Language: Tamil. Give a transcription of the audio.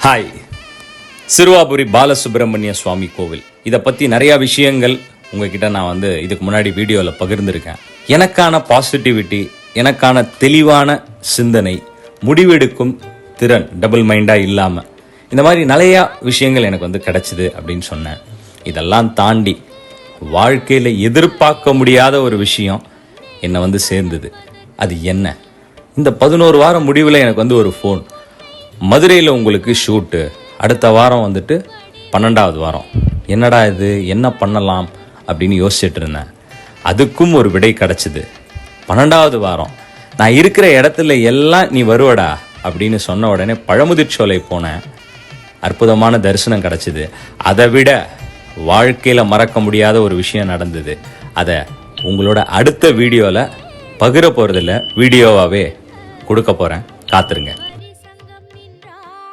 ஹாய், சிறுவாபுரி பாலசுப்ரமணிய சுவாமி கோவில். இதை பற்றி நிறையா விஷயங்கள் உங்ககிட்ட நான் இதுக்கு முன்னாடி வீடியோவில் பகிர்ந்திருக்கேன். எனக்கான பாசிட்டிவிட்டி, எனக்கான தெளிவான சிந்தனை, முடிவெடுக்கும் திறன் டபுள் மைண்டாக இல்லாமல் இந்த மாதிரி நிறையா விஷயங்கள் எனக்கு கிடைச்சிது அப்படின்னு சொன்னேன். இதெல்லாம் தாண்டி வாழ்க்கையில் எதிர்பார்க்க முடியாத ஒரு விஷயம் என்னை சேர்ந்தது. அது என்ன? இந்த 11 வாரம் முடிவில் எனக்கு ஒரு ஃபோன், மதுரையில் உங்களுக்கு ஷூட்டு, அடுத்த வாரம் 12வது வாரம். என்னடா இது, என்ன பண்ணலாம் அப்படின்னு யோசிச்சுட்டு இருந்தேன். அதுக்கும் ஒரு விடை கிடச்சிது. 12வது வாரம் நான் இருக்கிற இடத்துல எல்லாம் நீ வருவடா அப்படின்னு சொன்ன உடனே பழமுதிர்ச்சோலை போனேன். அற்புதமான தரிசனம் கிடச்சிது. அதை விட வாழ்க்கையில் மறக்க முடியாத ஒரு விஷயம் நடந்தது. அதை உங்களோட அடுத்த வீடியோவில் பகிர போகிறதில்ல, வீடியோவாகவே கொடுக்க போகிறேன். காத்துருங்க.